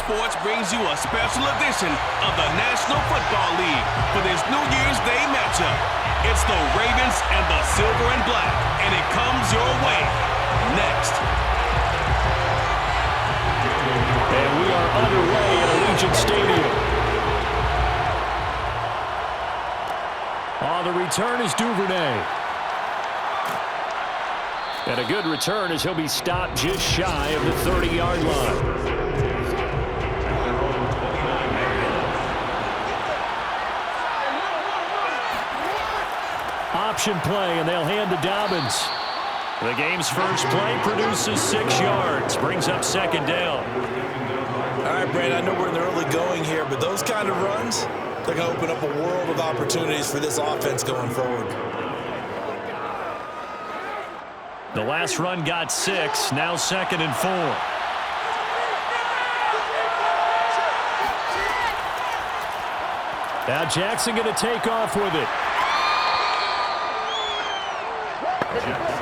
Sports brings you a special edition of the National Football League for this New Year's Day matchup. It's the Ravens and the Silver and Black, and it comes your way next. And we are underway at Allegiant Stadium. On the return is Duvernay. And a good return as he'll be stopped just shy of the 30-yard line. Option play, and they'll hand to Dobbins. The game's first play produces 6 yards, brings up second down. All right, Brad, I know we're in the early going here, but those kind of runs, they're going to open up a world of opportunities for this offense going forward. The last run got 6, now 2nd and 4. Now Jackson going to take off with it.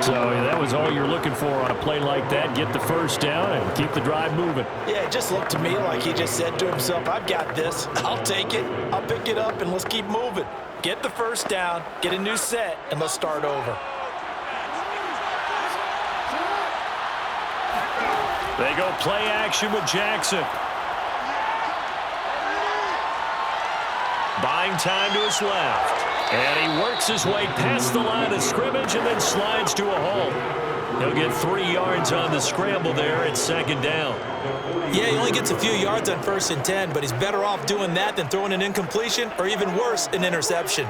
So that was all you're looking for on a play like that. Get the first down and keep the drive moving. Yeah, it just looked to me like he just said to himself, I've got this. I'll take it. I'll pick it up, and let's keep moving. Get the first down, get a new set, and let's start over. They go play action with Jackson. Buying time to his left. And he works his way past the line of scrimmage and then slides to a halt. He'll get 3 yards on the scramble there at second down. Yeah, he only gets a few yards on 1st and 10, but he's better off doing that than throwing an incompletion or even worse, an interception.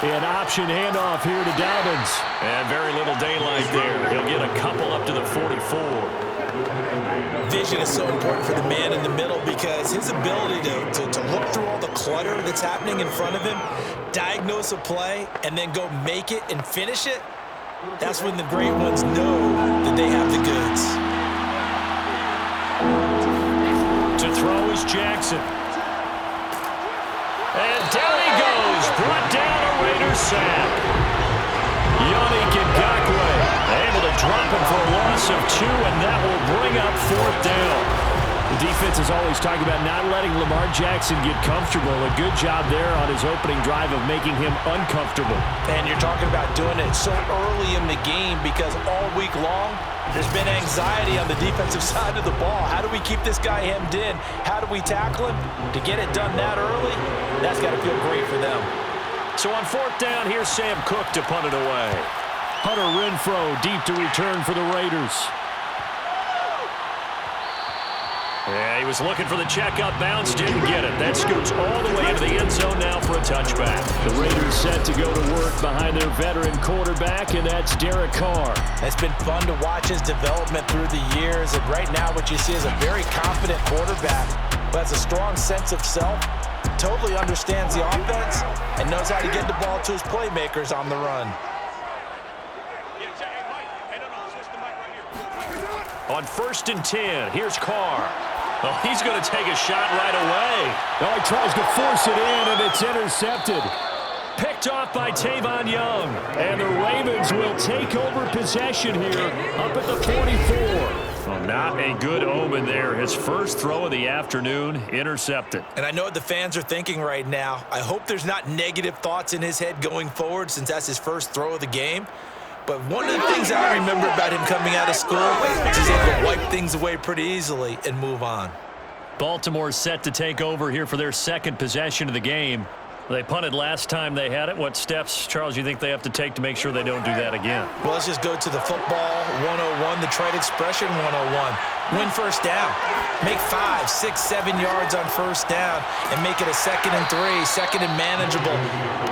An option handoff here to Dobbins. And very little daylight there. He'll get a couple up to the 44. Vision is so important for the man in the middle because his ability to look through all the clutter that's happening in front of him, diagnose a play, and then go make it and finish it, that's when the great ones know that they have the goods. To throw is Jackson. And down he goes, brought down a Raiders sack. Yannick Ngakoue able to drop him for a loss of 2, and that will bring up 4th down. The defense is always talking about not letting Lamar Jackson get comfortable. A good job there on his opening drive of making him uncomfortable. And you're talking about doing it so early in the game because all week long, there's been anxiety on the defensive side of the ball. How do we keep this guy hemmed in? How do we tackle him? To get it done that early, that's got to feel great for them. So on 4th down, here's Sam Cook to punt it away. Hunter Renfrow deep to return for the Raiders. Yeah, he was looking for the checkup bounce, didn't get it. That scoots all the way into the end zone now for a touchback. The Raiders set to go to work behind their veteran quarterback, and that's Derek Carr. It's been fun to watch his development through the years, and right now what you see is a very confident quarterback who has a strong sense of self, totally understands the offense, and knows how to get the ball to his playmakers on the run. On 1st and 10, here's Carr. Oh, he's going to take a shot right away. Oh, he tries to force it in, and it's intercepted. Picked off by Tavon Young. And the Ravens will take over possession here up at the 44. Well, not a good omen there. His first throw of the afternoon, intercepted. And I know what the fans are thinking right now. I hope there's not negative thoughts in his head going forward since that's his first throw of the game. But one of the things I remember about him coming out of school is he's able to wipe things away pretty easily and move on. Baltimore's set to take over here for their second possession of the game. They punted last time they had it. What steps, Charles, you think they have to take to make sure they don't do that again? Well, let's just go to the football 101, the trade expression 101. Win first down. Make 5, 6, 7 yards on first down and make it a 2nd and 3, 2nd and manageable.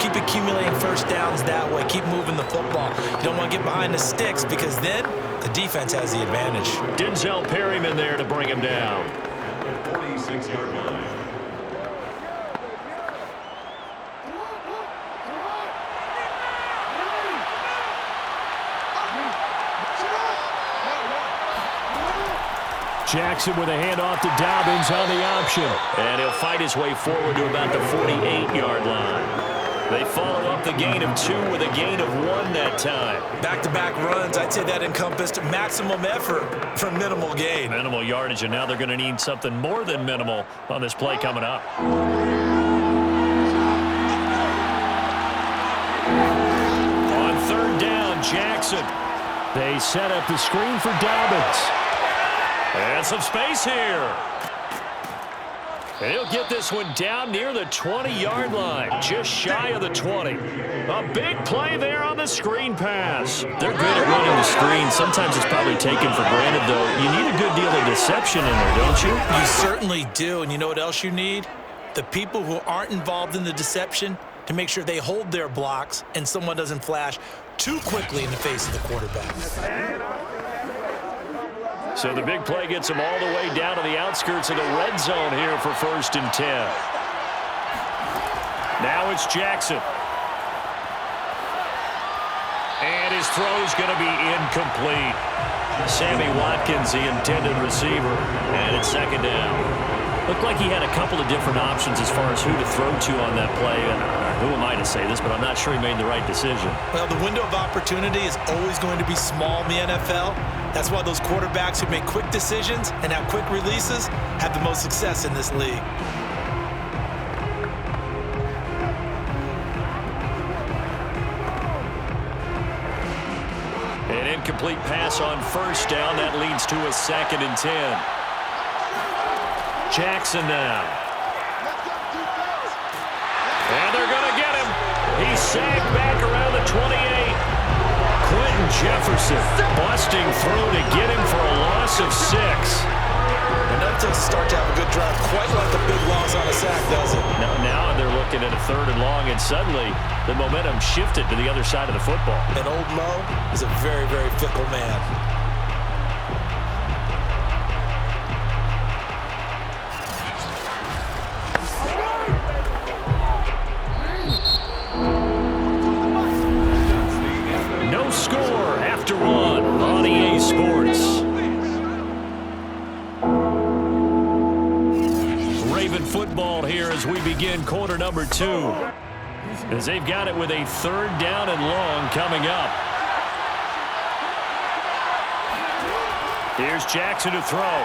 Keep accumulating first downs that way. Keep moving the football. You don't want to get behind the sticks because then the defense has the advantage. Denzel Perryman there to bring him down. 46-yard line. Jackson with a handoff to Dobbins on the option. And he'll fight his way forward to about the 48-yard line. They follow up the gain of 2 with a gain of 1 that time. Back-to-back runs, I'd say that encompassed maximum effort for minimal gain. Minimal yardage, and now they're going to need something more than minimal on this play coming up. On third down, Jackson. They set up the screen for Dobbins. And some space here. And he'll get this one down near the 20-yard line, just shy of the 20. A big play there on the screen pass. They're good at running the screen. Sometimes it's probably taken for granted, though. You need a good deal of deception in there, don't you? You certainly do. And you know what else you need? The people who aren't involved in the deception to make sure they hold their blocks and someone doesn't flash too quickly in the face of the quarterback. So the big play gets them all the way down to the outskirts of the red zone here for 1st and 10. Now it's Jackson. And his throw's going to be incomplete. Sammy Watkins, the intended receiver, and it's 2nd down. Looked like he had a couple of different options as far as who to throw to on that play. And who am I to say this, but I'm not sure he made the right decision. Well, the window of opportunity is always going to be small in the NFL. That's why those quarterbacks who make quick decisions and have quick releases have the most success in this league. An incomplete pass on 1st down. That leads to a 2nd and 10. Jackson now. And they're going to get him. He's sagged back around the 28. Quentin Jefferson busting through to get him for a loss of 6. Enough to start to have a good drive, quite like a big loss on a sack, does it? Now they're looking at a 3rd and long, and suddenly the momentum shifted to the other side of the football. And old Mo is a very, very fickle man. No score after 1 on EA Sports. Raven football here as we begin quarter number 2. As they've got it with a 3rd down and long coming up. Here's Jackson to throw.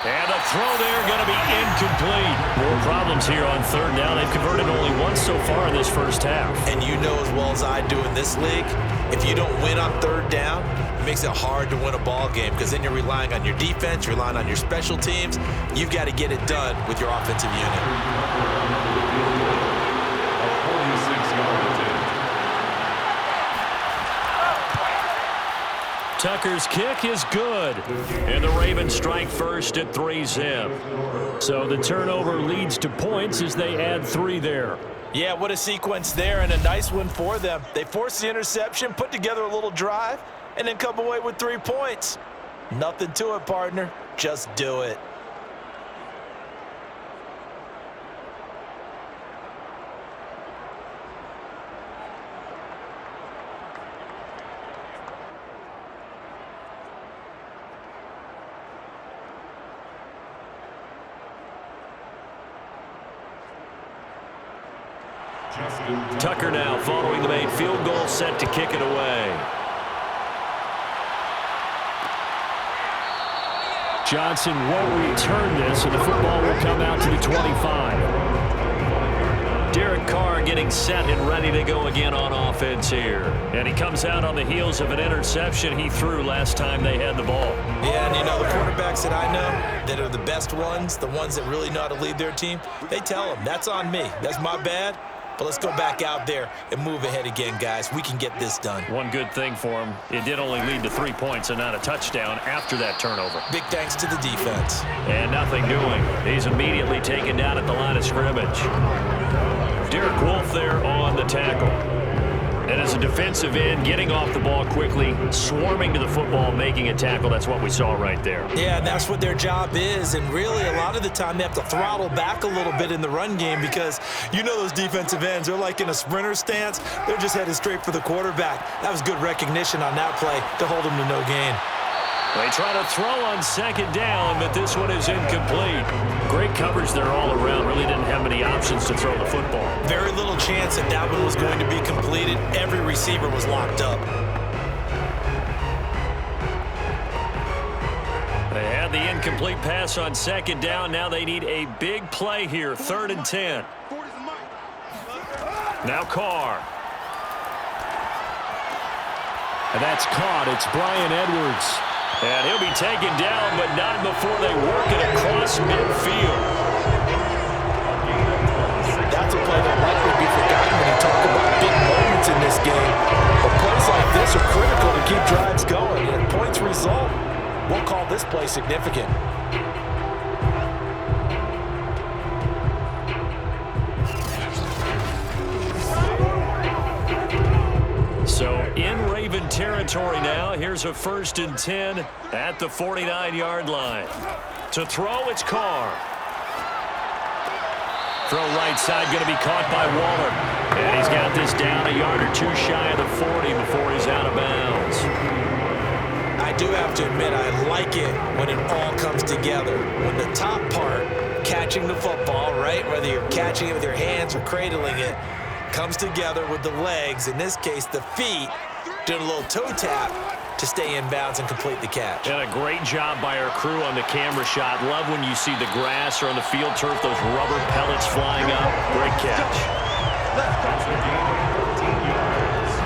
And the throw there going to be incomplete. More problems here on 3rd down. They've converted only once so far in this first half. And you know as well as I do in this league, if you don't win on 3rd down, it makes it hard to win a ball game because then you're relying on your defense, you're relying on your special teams. You've got to get it done with your offensive unit. Tucker's kick is good. And the Ravens strike first at 3-zip. So the turnover leads to points as they add 3 there. Yeah, what a sequence there, and a nice one for them. They forced the interception, put together a little drive, and then come away with 3 points. Nothing to it, partner. Just do it. Tucker now following the made field goal, set to kick it away. Johnson won't return this, and the football will come out to the 25. Derek Carr getting set and ready to go again on offense here. And he comes out on the heels of an interception he threw last time they had the ball. Yeah, and you know, the quarterbacks that I know that are the best ones, the ones that really know how to lead their team, they tell them, that's on me. That's my bad. But let's go back out there and move ahead again, guys. We can get this done. One good thing for him, it did only lead to 3 points and not a touchdown after that turnover. Big thanks to the defense. And nothing doing. He's immediately taken down at the line of scrimmage. Derek Wolfe there on the tackle. And as a defensive end, getting off the ball quickly, swarming to the football, making a tackle, that's what we saw right there. Yeah, and that's what their job is. And really, a lot of the time, they have to throttle back a little bit in the run game because you know those defensive ends, they're like in a sprinter stance. They're just headed straight for the quarterback. That was good recognition on that play to hold him to no gain. They try to throw on second down, but this one is incomplete. Great coverage there all around. Really didn't have many options to throw the football. Very little chance that that one was going to be completed. Every receiver was locked up. They had the incomplete pass on second down. Now they need a big play here. 3rd and 10. Now Carr. And that's caught. It's Bryan Edwards. And he'll be taken down, but not before they work it across midfield. That's a play that likely be forgotten when you talk about big moments in this game. But plays like this are critical to keep drives going. And points result, we'll call this play significant. So in Raven territory now, here's a 1st and 10 at the 49-yard line. To throw, it's Carr. Throw right side, going to be caught by Waller. And he's got this down a yard or two shy of the 40 before he's out of bounds. I do have to admit, I like it when it all comes together. When the top part, catching the football, right, whether you're catching it with your hands or cradling it, comes together with the legs, in this case the feet, doing a little toe tap to stay in bounds and complete the catch. And a great job by our crew on the camera shot. Love when you see the grass or on the field turf, those rubber pellets flying up. Great catch.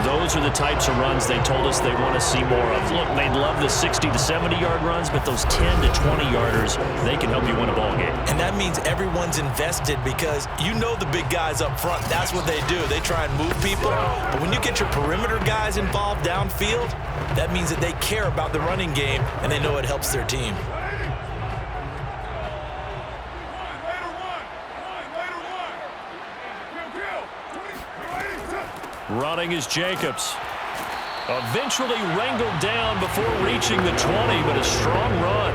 Those are the types of runs they told us they want to see more of. Look, they love the 60 to 70-yard runs, but those 10 to 20-yarders, they can help you win a ball game. And that means everyone's invested because you know the big guys up front, that's what they do. They try and move people. But when you get your perimeter guys involved downfield, that means that they care about the running game and they know it helps their team. Running is Jacobs. Eventually wrangled down before reaching the 20, but a strong run.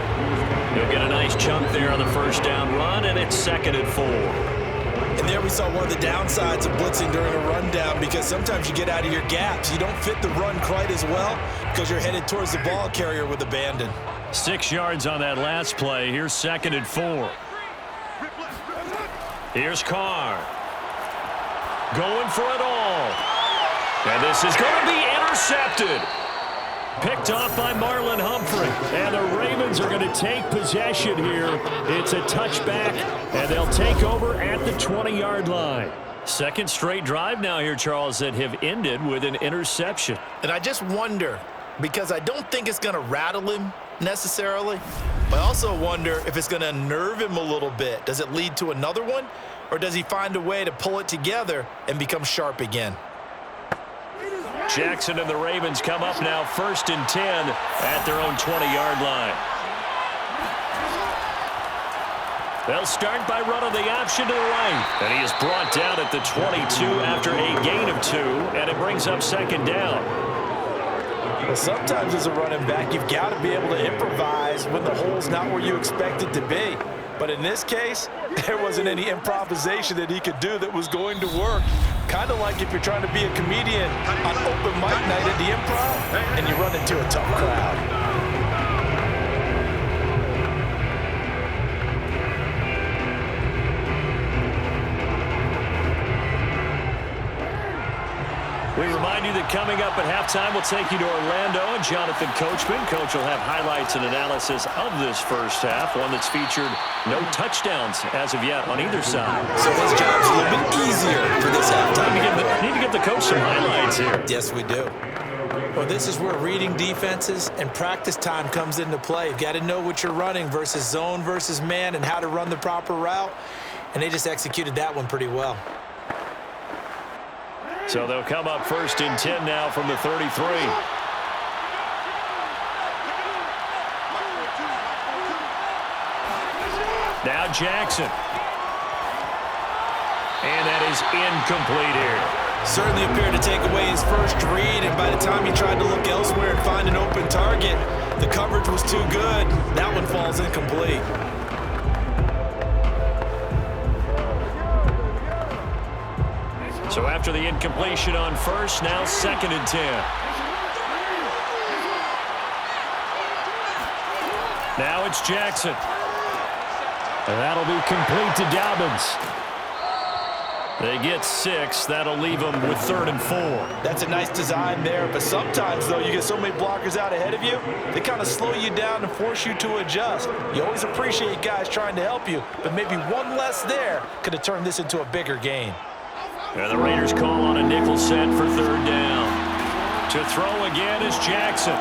He'll get a nice chunk there on the 1st down run, and it's 2nd and 4. And there we saw one of the downsides of blitzing during a rundown because sometimes you get out of your gaps. You don't fit the run quite as well because you're headed towards the ball carrier with abandon. 6 yards on that last play. Here's 2nd and 4. Here's Carr. Going for it all. And this is going to be intercepted. Picked off by Marlon Humphrey. And the Ravens are going to take possession here. It's a touchback, and they'll take over at the 20-yard line. 2nd straight drive now here, Charles, that have ended with an interception. And I just wonder, because I don't think it's going to rattle him necessarily, but I also wonder if it's going to unnerve him a little bit. Does it lead to another one, or does he find a way to pull it together and become sharp again? Jackson and the Ravens come up now 1st and 10 at their own 20-yard line. They'll start by running the option to the right. And he is brought down at the 22 after a gain of 2, and it brings up 2nd down. Well, sometimes as a running back, you've got to be able to improvise when the hole's not where you expect it to be. But in this case, there wasn't any improvisation that he could do that was going to work. Kind of like if you're trying to be a comedian on open mic night at the Improv and you run into a tough crowd. We remind you that coming up at halftime, we'll take you to Orlando and Jonathan Coachman. Coach will have highlights and analysis of this first half, one that's featured no touchdowns as of yet on either side. So his job's a little bit easier for this halftime. Need to give the coach some highlights here. Yes, we do. Well, this is where reading defenses and practice time comes into play. You've got to know what you're running versus zone versus man and how to run the proper route. And they just executed that one pretty well. So they'll come up 1st and 10 now from the 33. Now Jackson. And that is incomplete here. Certainly appeared to take away his first read, and by the time he tried to look elsewhere and find an open target, the coverage was too good. That one falls incomplete. So after the incompletion on 1st, now 2nd and 10. it's Jackson. And that'll be complete to Dobbins. They get 6. That'll leave them with 3rd and 4. That's a nice design there, but sometimes, though, you get so many blockers out ahead of you, they kind of slow you down and force you to adjust. You always appreciate guys trying to help you, but maybe one less there could have turned this into a bigger gain. And the Raiders call on a nickel set for 3rd down. To throw again is Jackson.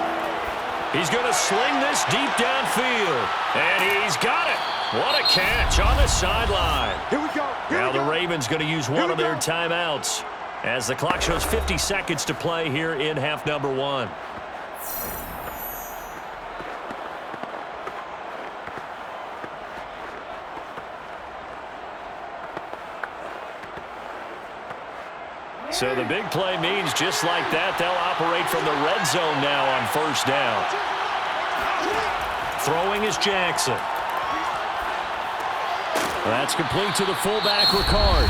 He's going to sling this deep downfield, and he's got it. What a catch on the sideline. Here we go. Now the Ravens going to use one of their timeouts as the clock shows 50 seconds to play here in half number 1. So the big play means just like that, they'll operate from the red zone now on 1st down. Throwing is Jackson. That's complete to the fullback, Ricard.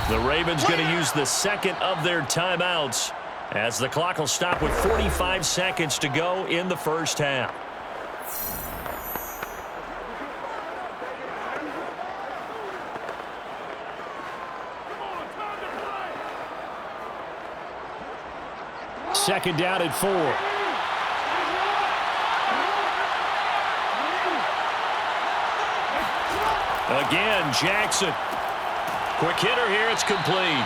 The Ravens going to use the 2nd of their timeouts as the clock will stop with 45 seconds to go in the 1st half. Second down at 4. Again, Jackson. Quick hitter here. It's complete.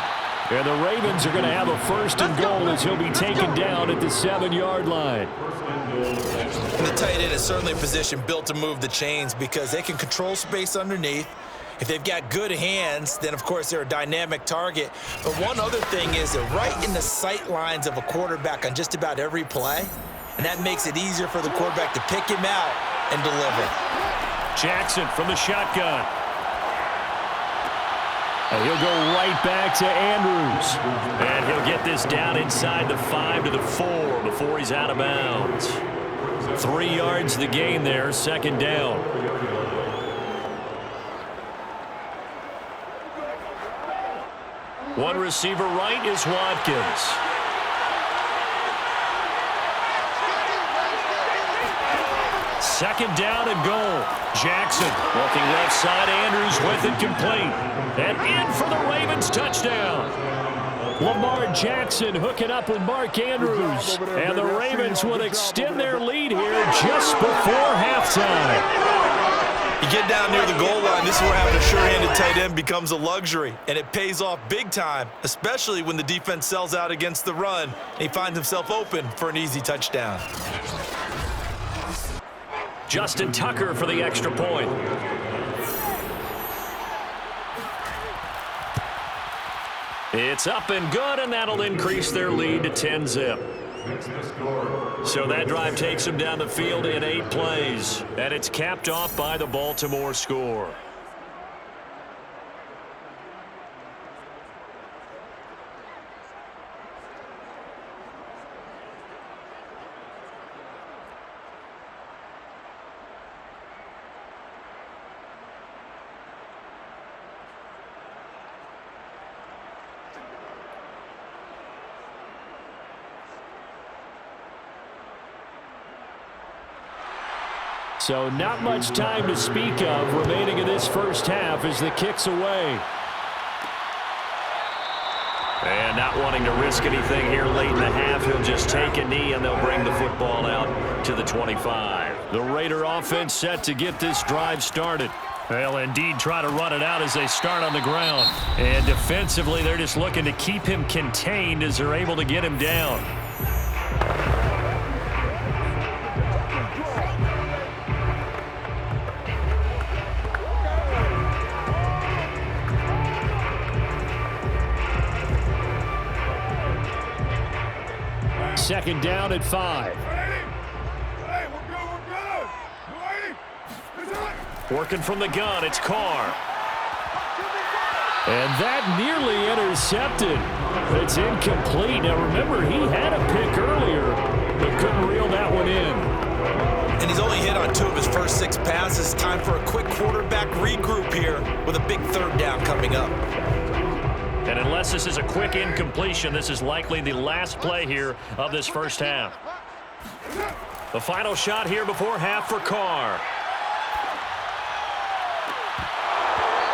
And the Ravens are going to have a 1st and goal as he'll be taken down at the 7-yard line. And the tight end is certainly a position built to move the chains because they can control space underneath. If they've got good hands, then, of course, they're a dynamic target. But one other thing is they're right in the sight lines of a quarterback on just about every play, and that makes it easier for the quarterback to pick him out and deliver. Jackson from the shotgun. And he'll go right back to Andrews. And he'll get this down inside the 5 to the 4 before he's out of bounds. 3 yards the gain there, 2nd down. One receiver right is Watkins. Second down and goal. Jackson looking left side. Andrews with it complete. And in for the Ravens touchdown. Lamar Jackson hooking up with Mark Andrews. And the Ravens would extend their lead here just before halftime. You get down near the goal line, this is where having a sure-handed tight end becomes a luxury, and it pays off big time, especially when the defense sells out against the run, and he finds himself open for an easy touchdown. Justin Tucker for the extra point. It's up and good, and that'll increase their lead to 10-zip. So that drive takes them down the field in 8 plays, and it's capped off by the Baltimore score. So not much time to speak of remaining in this 1st half as the kick's away. And not wanting to risk anything here late in the half, he'll just take a knee and they'll bring the football out to the 25. The Raider offense set to get this drive started. They'll indeed try to run it out as they start on the ground. And defensively, they're just looking to keep him contained as they're able to get him down. Second down at 5. Working from the gun, it's Carr. And that nearly intercepted. It's incomplete. Now remember, he had a pick earlier, but couldn't reel that one in. And he's only hit on 2 of his first 6 passes. Time for a quick quarterback regroup here with a big 3rd down coming up. And unless this is a quick incompletion, this is likely the last play here of this 1st half. The final shot here before half for Carr.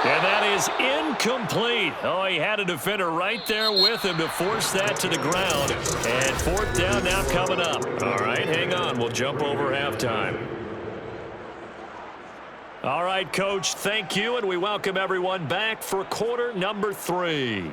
And that is incomplete. Oh, he had a defender right there with him to force that to the ground. And fourth down now coming up. All right, hang on. We'll jump over halftime. All right, Coach, thank you, and we welcome everyone back for quarter number 3.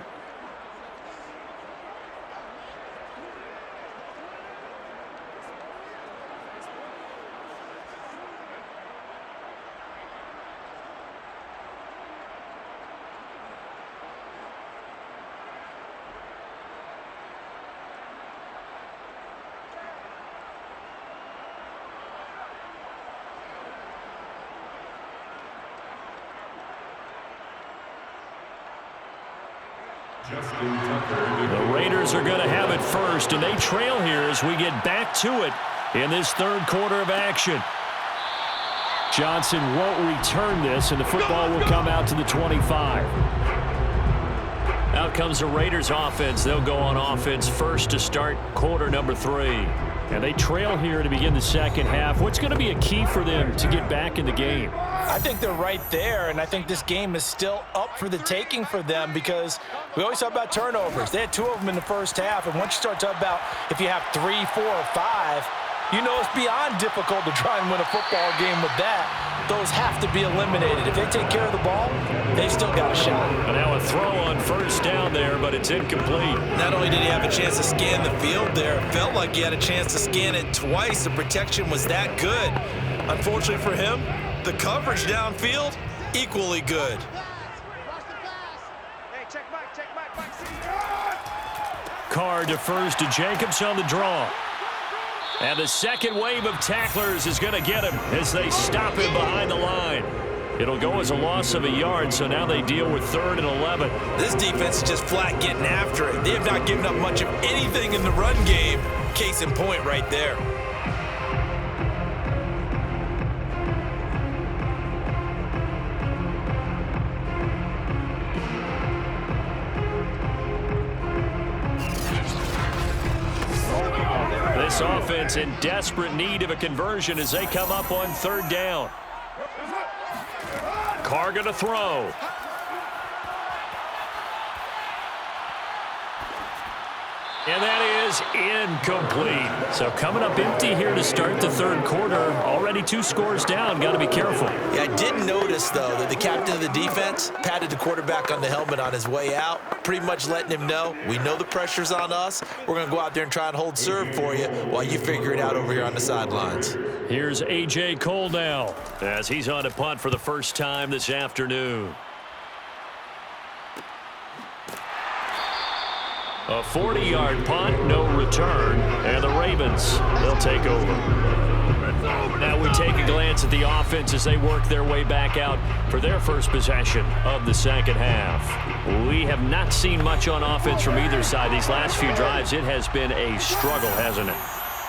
The Raiders are going to have it first, and they trail here as we get back to it in this third quarter of action. Johnson won't return this, and the football will come out to the 25. Out comes the Raiders offense. They'll go on offense first to start quarter number 3. And they trail here to begin the second half. What's going to be a key for them to get back in the game? I think they're right there, and I think this game is still up for the taking for them because we always talk about turnovers. They had 2 of them in the first half, and once you start talking about if you have 3, 4, or 5, you know it's beyond difficult to try and win a football game with that. Those have to be eliminated. If they take care of the ball, they've still got a shot. And now a throw on first down there, but it's incomplete. Not only did he have a chance to scan the field there, it felt like he had a chance to scan it twice. The protection was that good. Unfortunately for him, the coverage downfield, equally good. Carr defers to Jacobs on the draw. And the second wave of tacklers is going to get him as they stop him behind the line. It'll go as a loss of a yard, so now they deal with 3rd and 11. This defense is just flat getting after it. They have not given up much of anything in the run game. Case in point right there. This offense in desperate need of a conversion as they come up on 3rd down. Carr going to throw. And that is incomplete. So coming up empty here to start the third quarter. Already 2 scores down. Got to be careful. Yeah, I did notice, though, that the captain of the defense patted the quarterback on the helmet on his way out, pretty much letting him know, we know the pressure's on us. We're going to go out there and try and hold serve for you while you figure it out over here on the sidelines. Here's A.J. Cole now as he's on a punt for the first time this afternoon. A 40-yard punt, no return, and the Ravens, they'll take over. Now we take a glance at the offense as they work their way back out for their first possession of the second half. We have not seen much on offense from either side. These last few drives, it has been a struggle, hasn't it?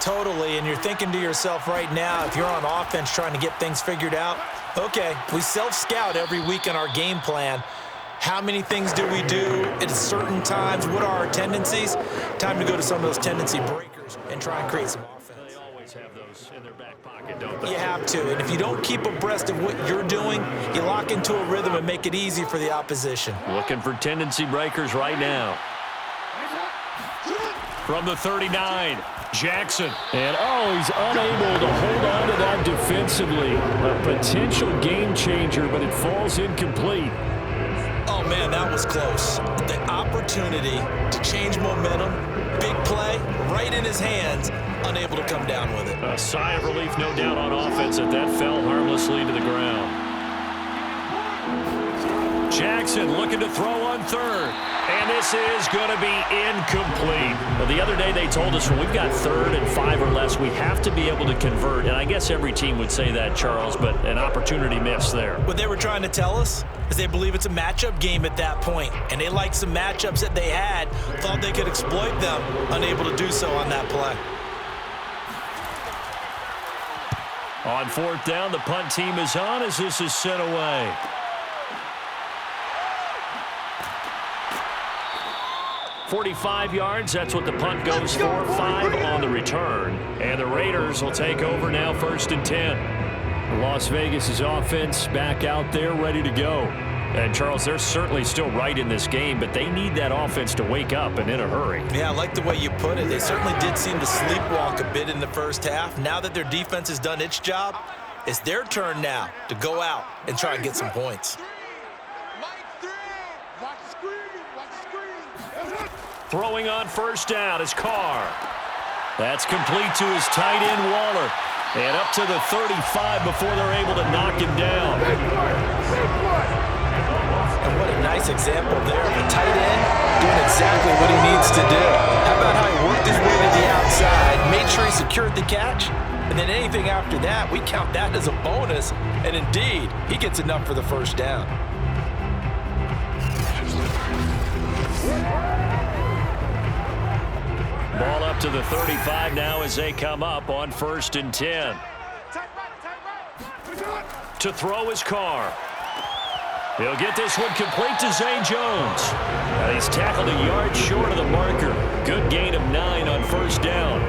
Totally, and you're thinking to yourself right now, if you're on offense trying to get things figured out, okay, we self-scout every week in our game plan. How many things do we do at certain times? What are our tendencies? Time to go to some of those tendency breakers and try and create some offense. They always have those in their back pocket, don't they? You have to, and if you don't keep abreast of what you're doing, you lock into a rhythm and make it easy for the opposition. Looking for tendency breakers right now. From the 39, Jackson. And, he's unable to hold on to that defensively. A potential game changer, but it falls incomplete. Oh, man, that was close. The opportunity to change momentum, big play, right in his hands, unable to come down with it. A sigh of relief, no doubt, on offense that fell harmlessly to the ground. Jackson looking to throw on 3rd. And this is going to be incomplete. Well, the other day they told us when we've got 3rd and 5 or less, we have to be able to convert. And I guess every team would say that, Charles, but an opportunity missed there. What they were trying to tell us is they believe it's a matchup game at that point. And they liked some matchups that they had, thought they could exploit them, unable to do so on that play. On 4th down, the punt team is on as this is sent away. .45 yards, that's what the punt goes for. 5 on the return. And the Raiders will take over now, 1st and 10. Las Vegas' offense back out there ready to go. And, Charles, they're certainly still right in this game, but they need that offense to wake up and in a hurry. Yeah, I like the way you put it. They certainly did seem to sleepwalk a bit in the first half. Now that their defense has done its job, it's their turn now to go out and try and get some points. Throwing on first down is Carr. That's complete to his tight end, Waller. And up to the 35 before they're able to knock him down. And what a nice example there of a tight end doing exactly what he needs to do. How about how he worked his way to the outside, made sure he secured the catch, and then anything after that, we count that as a bonus. And indeed, he gets enough for the first down. Ball up to the 35 now as they come up on 1st and 10. To throw his Carr. He'll get this one complete to Zay Jones. Now he's tackled a yard short of the marker. Good gain of 9 on first down.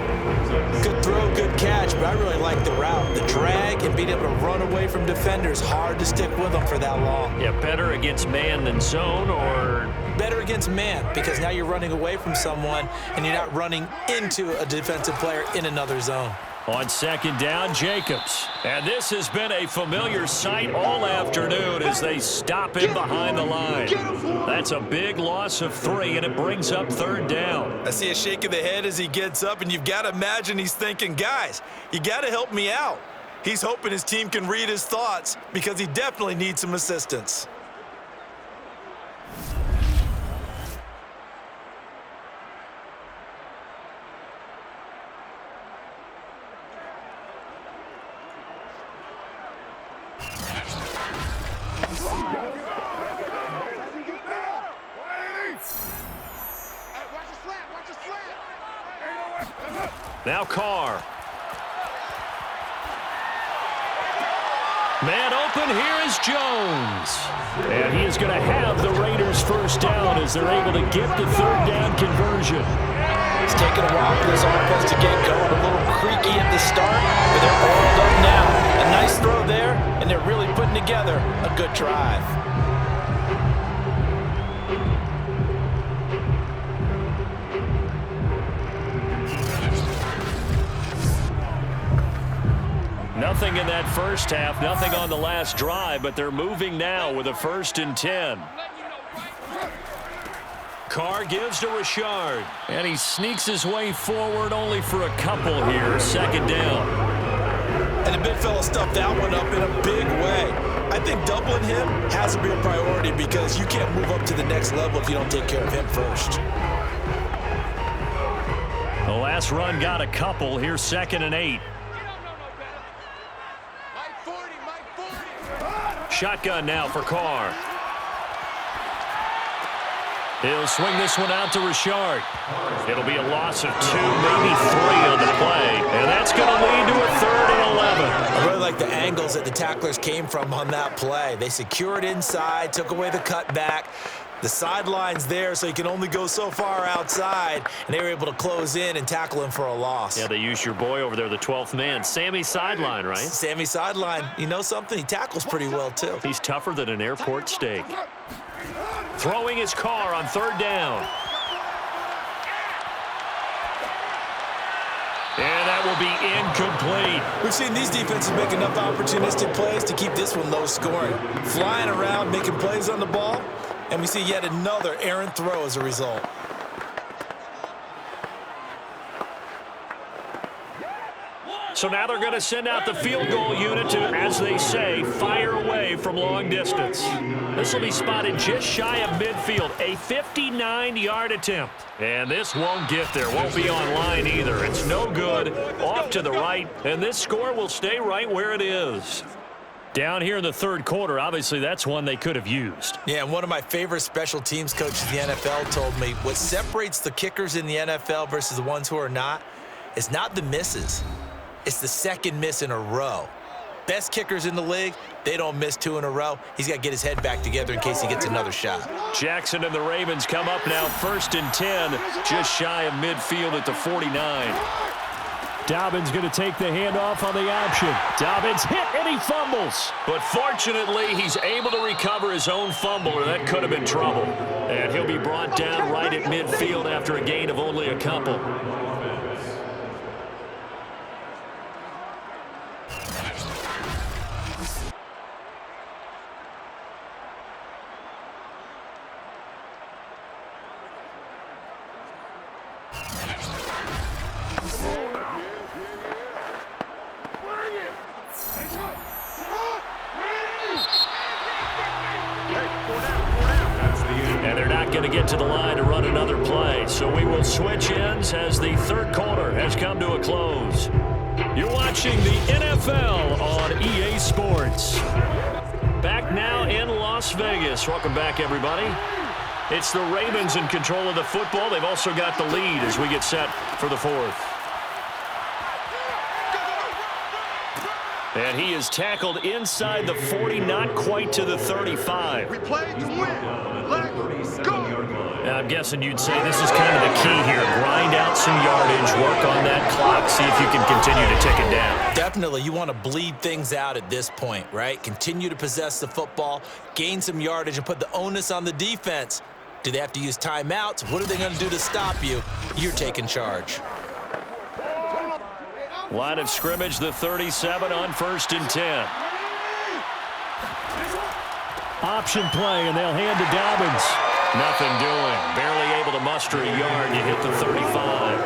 Good throw, good catch, but I really like the route. The drag and being able to run away from defenders, hard to stick with them for that long. Yeah, better against man than zone, or? Better against man, because now you're running away from someone and you're not running into a defensive player in another zone. On 2nd down, Jacobs. And this has been a familiar sight all afternoon as they stop him behind the line. That's a big loss of 3, and it brings up 3rd down. I see a shake of the head as he gets up, and you've got to imagine he's thinking, guys, you got to help me out. He's hoping his team can read his thoughts because he definitely needs some assistance. Now Carr. Man open, here is Jones. And he is going to have the Raiders first down as they're able to get the 3rd down conversion. It's taking a while for this offense to get going. A little creaky at the start, but they're oiled up now. A nice throw there, and they're really putting together a good drive. Nothing in that first half, nothing on the last drive, but they're moving now with a 1st and 10. Carr gives to Richard, and he sneaks his way forward only for a couple here. 2nd down. And the big fella stuffed that one up in a big way. I think doubling him has to be a priority because you can't move up to the next level if you don't take care of him first. The last run got a couple. Here's 2nd and 8. Shotgun now for Carr. He'll swing this one out to Richard. It'll be a loss of 2, maybe 3 on the play. And that's going to lead to a 3rd and 11. I really like the angles that the tacklers came from on that play. They secured inside, took away the cutback. The sideline's there, so you can only go so far outside, and they were able to close in and tackle him for a loss. Yeah, they used your boy over there, the 12th man. Sammy Sideline, right? Sammy Sideline. You know something? He tackles pretty well, too. He's tougher than an airport steak. Throwing his Carr on 3rd down. And that will be incomplete. We've seen these defenses make enough opportunistic plays to keep this one low scoring. Flying around, making plays on the ball, and we see yet another errant throw as a result. So now they're going to send out the field goal unit to, as they say, fire away from long distance. This will be spotted just shy of midfield, a 59-yard attempt. And this won't get there, won't be on line either. It's no good, off to the right, and this score will stay right where it is. Down here in the 3rd quarter, obviously that's one they could have used. Yeah, and one of my favorite special teams coaches in the NFL told me what separates the kickers in the NFL versus the ones who are not is not the misses. It's the 2nd miss in a row. Best kickers in the league, they don't miss 2 in a row. He's got to get his head back together in case he gets another shot. Jackson and the Ravens come up now 1st and 10, just shy of midfield at the 49. Dobbins going to take the handoff on the option. Dobbins hit and he fumbles. But fortunately, he's able to recover. recover his own fumble, or that could have been trouble. And he'll be brought down right at midfield after a gain of only a couple. And they're not going to get to the line to run another play. So we will switch ends as the third quarter has come to a close. You're watching the NFL on EA Sports. Back now in Las Vegas. Welcome back, everybody. It's the Ravens in control of the football. They've also got the lead as we get set for the fourth. And he is tackled inside the 40, not quite to the 35. We play to win. Let's go. Now, I'm guessing you'd say this is kind of the key here. Grind out some yardage, work on that clock, see if you can continue to tick it down. Definitely, you want to bleed things out at this point, right? Continue to possess the football, gain some yardage, and put the onus on the defense. Do they have to use timeouts? What are they going to do to stop you? You're taking charge. Line of scrimmage, the 37 on 1st and 10. Option play, and they'll hand to Dobbins. Nothing doing. Barely able to muster a yard. You hit the 35.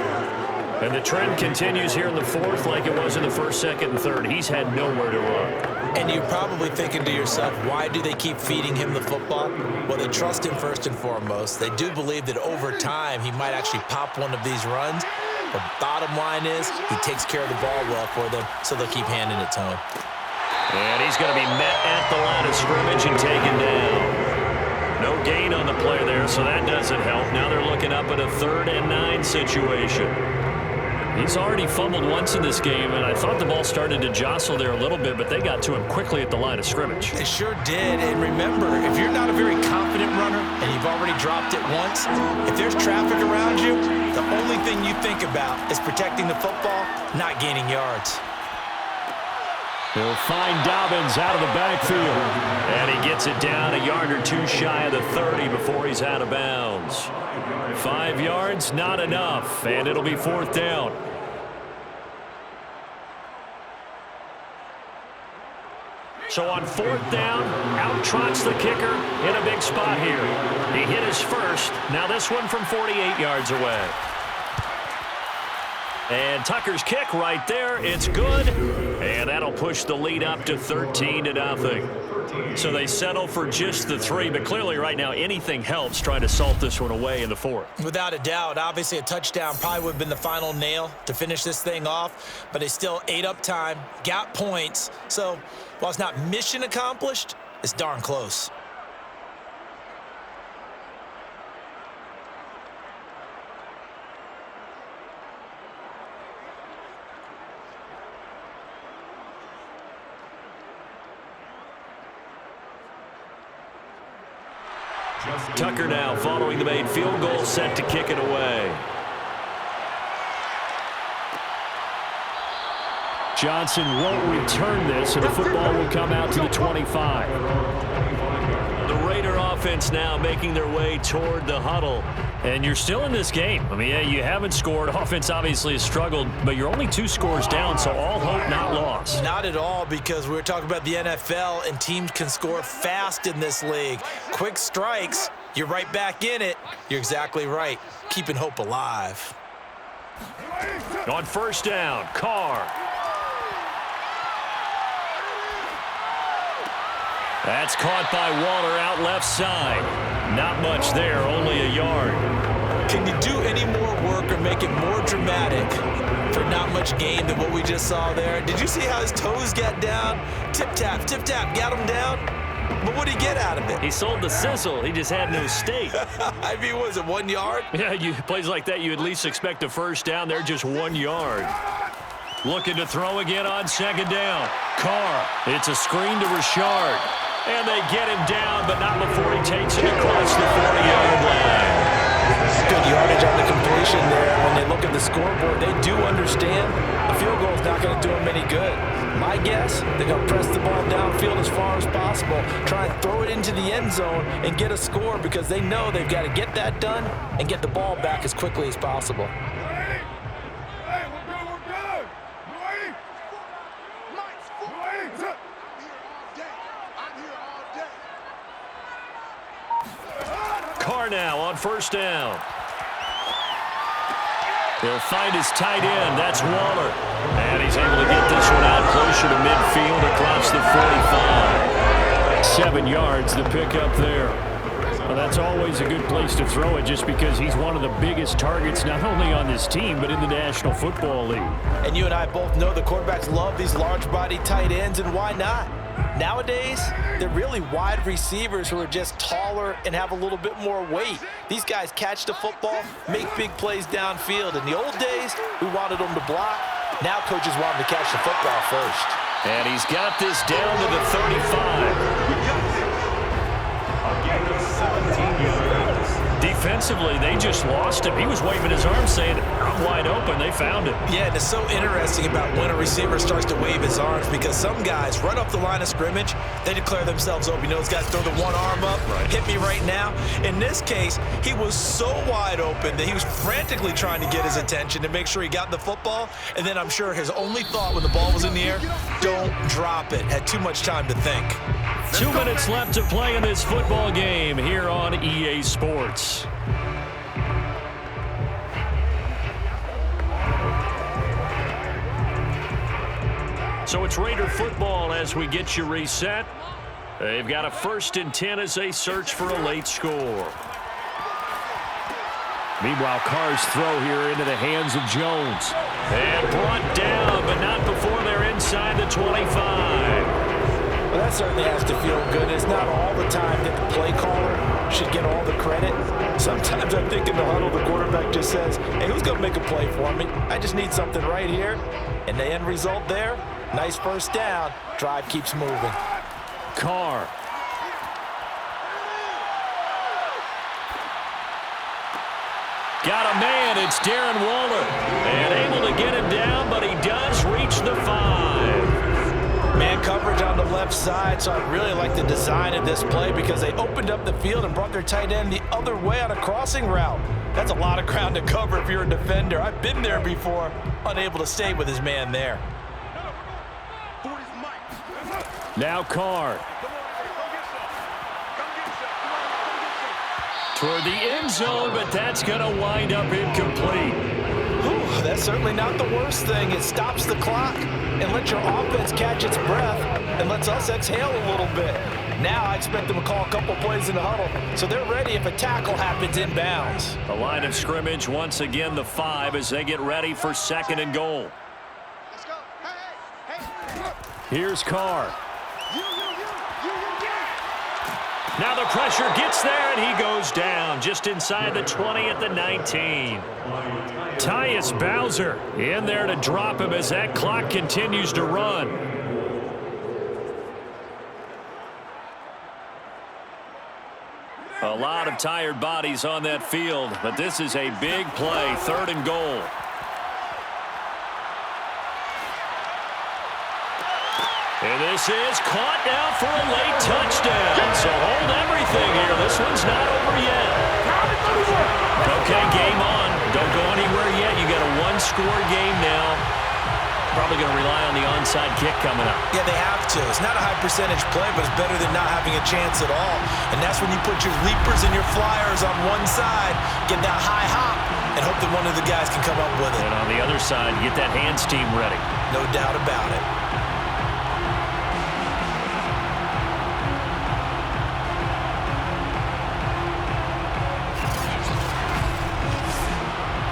And the trend continues here in the fourth like it was in the first, second, and third. He's had nowhere to run. And you're probably thinking to yourself, why do they keep feeding him the football? Well, they trust him first and foremost. They do believe that over time he might actually pop one of these runs. The bottom line is he takes care of the ball well for them, so they'll keep handing it to him. And he's going to be met at the line of scrimmage and taken down. No gain on the play there, so that doesn't help. Now they're looking up at a 3rd and 9 situation. He's already fumbled once in this game, and I thought the ball started to jostle there a little bit, but they got to him quickly at the line of scrimmage. They sure did. And remember, if you're not a very confident runner and you've already dropped it once, if there's traffic around you, the only thing you think about is protecting the football, not gaining yards. He'll find Dobbins out of the backfield. And he gets it down a yard or two shy of the 30 before he's out of bounds. 5 yards, not enough, and it'll be 4th down. So on 4th down, out trots the kicker in a big spot here. He hit his first. Now this one from 48 yards away. And Tucker's kick right there. It's good. And that'll push the lead up to 13-0. So they settle for just the 3. But clearly right now anything helps trying to salt this one away in the 4th. Without a doubt, obviously a touchdown probably would have been the final nail to finish this thing off. But they still ate up time, got points. So while it's not mission accomplished, it's darn close. Tucker now following the made field goal, set to kick it away. Johnson won't return this, and the football will come out to the 25. The Raider offense now making their way toward the huddle. And you're still in this game. I mean, yeah, you haven't scored. Offense obviously has struggled, but you're only 2 scores down, so all hope not lost. Not at all, because we were talking about the NFL, and teams can score fast in this league. Quick strikes, you're right back in it. You're exactly right. Keeping hope alive. On 1st down, Carr. That's caught by Waller out left side. Not much there, only a yard. Can you do any more work or make it more dramatic for not much gain than what we just saw there? Did you see how his toes got down? Tip-tap, got him down. But what did he get out of it? He sold the sizzle. He just had no steak. I mean, was it 1 yard? Yeah, plays like that, you at least expect a 1st down. They're just 1 yard. Looking to throw again on 2nd down. Carr, it's a screen to Richard. And they get him down, but not before he takes it across the 40-yard line. Good yardage on the completion there. When they look at the scoreboard, they do understand a field goal is not going to do them any good. My guess, they're going to press the ball downfield as far as possible, try and throw it into the end zone and get a score because they know they've got to get that done and get the ball back as quickly as possible. Carr now on first down. He'll find his tight end. That's Waller. And he's able to get this one out closer to midfield across the 45. 7 yards the pickup there. Well, that's always a good place to throw it just because he's one of the biggest targets not only on this team but in the National Football League. And you and I both know the quarterbacks love these large-body tight ends, and why not? Nowadays, they're really wide receivers who are just taller and have a little bit more weight. These guys catch the football, make big plays downfield. In the old days, we wanted them to block. Now coaches want them to catch the football first. And he's got this down to the 35. Defensively, they just lost him. He was waving his arms saying, I'm wide open. They found him. Yeah, and it's so interesting about when a receiver starts to wave his arms because some guys run up the line of scrimmage, they declare themselves open. You know, those guys throw the one arm up, hit me right now. In this case, he was so wide open that he was frantically trying to get his attention to make sure he got the football. And then I'm sure his only thought when the ball was in the air, don't drop it. Had too much time to think. 2 minutes left to play in this football game here on EA Sports. So it's Raider football as we get you reset. They've got a 1st and 10 as they search for a late score. Meanwhile, Carr's throw here into the hands of Jones. And brought down, but not before they're inside the 25. Well, that certainly has to feel good. It's not all the time that the play caller should get all the credit. Sometimes I think in the huddle, the quarterback just says, hey, who's going to make a play for me? I just need something right here. And the end result there, nice first down. Drive keeps moving. Carr. Got a man. It's Darren Waller. And able to get him down, but he does reach the 5. Man coverage on the left side, so I really like the design of this play because they opened up the field and brought their tight end the other way on a crossing route. That's a lot of ground to cover if you're a defender. I've been there before, unable to stay with his man there. Now Carr. Toward the end zone, but that's going to wind up incomplete. Whew, that's certainly not the worst thing. It stops the clock and lets your offense catch its breath and lets us exhale a little bit. Now I expect them to call a couple plays in the huddle, so they're ready if a tackle happens inbounds. The line of scrimmage, once again, the 5 as they get ready for 2nd and goal. Let's go. Hey. Here's Carr. Now the pressure gets there, and he goes down just inside the 20 at the 19. Tyus Bowser in there to drop him as that clock continues to run. A lot of tired bodies on that field, but this is a big play, 3rd and goal. And this is caught now for a late touchdown. So hold everything here. This one's not over yet. Okay, game on. Don't go anywhere yet. You got a 1-score game now. Probably going to rely on the onside kick coming up. Yeah, they have to. It's not a high percentage play, but it's better than not having a chance at all. And that's when you put your leapers and your flyers on one side, get that high hop, and hope that one of the guys can come up with it. And on the other side, get that hands team ready. No doubt about it.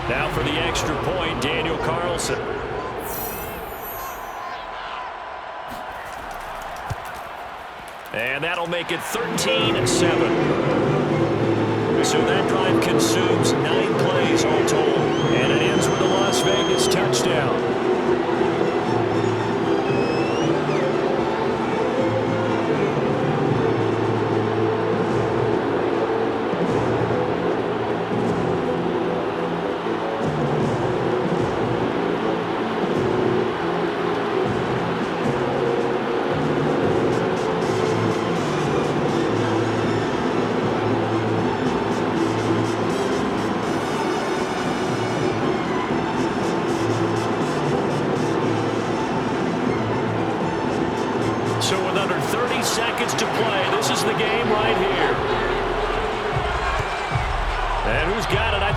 Now for the extra point, Daniel Carlson. And that'll make it 13-7. So that drive consumes 9 plays all told. And it ends with a Las Vegas touchdown.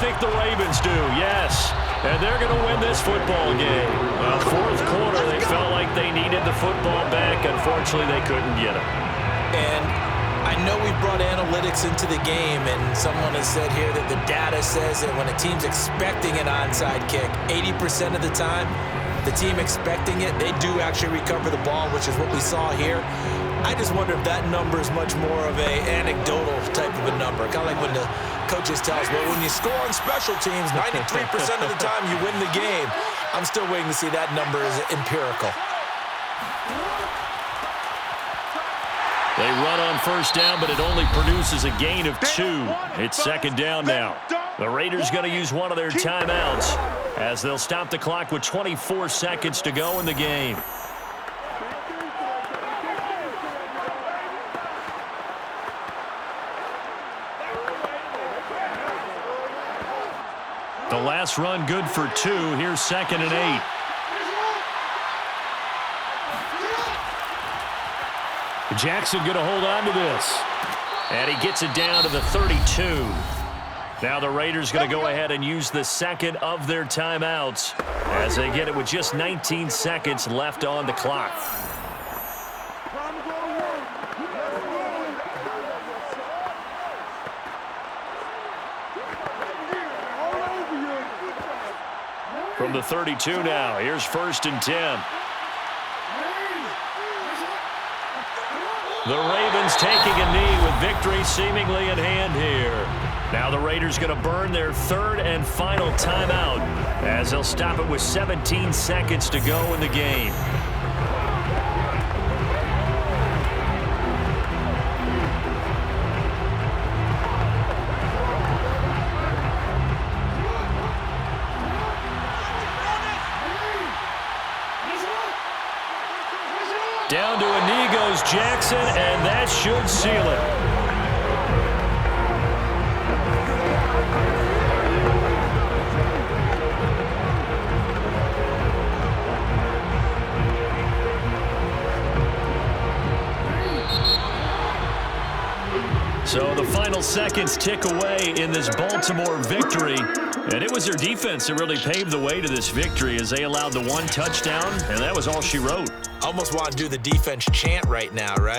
think the Ravens do, yes. And they're going to win this football game. Well, fourth quarter, they felt like they needed the football back. Unfortunately, they couldn't get it. And I know we brought analytics into the game, and someone has said here that the data says that when a team's expecting an onside kick, 80% of the time, the team expecting it, they do actually recover the ball, which is what we saw here. I just wonder if that number is much more of a anecdotal type of a number. Kind of like when the coaches tell us, well, when you score on special teams, 93% of the time you win the game. I'm still waiting to see that number is empirical. They run on first down, but it only produces a gain of 2. It's second down now. The Raiders going to use one of their timeouts as they'll stop the clock with 24 seconds to go in the game. The last run good for 2. Here's second and 8. Jackson going to hold on to this. And he gets it down to the 32. Now the Raiders going to go ahead and use the second of their timeouts as they get it with just 19 seconds left on the clock. From the 32 now, here's first and 10. The Ravens taking a knee with victory seemingly in hand here. Now the Raiders going to burn their third and final timeout as they'll stop it with 17 seconds to go in the game. Down to a knee goes Jackson, and that should seal it. So the final seconds tick away in this Baltimore victory. And it was their defense that really paved the way to this victory as they allowed the one touchdown, and that was all she wrote. Almost want to do the defense chant right now, right?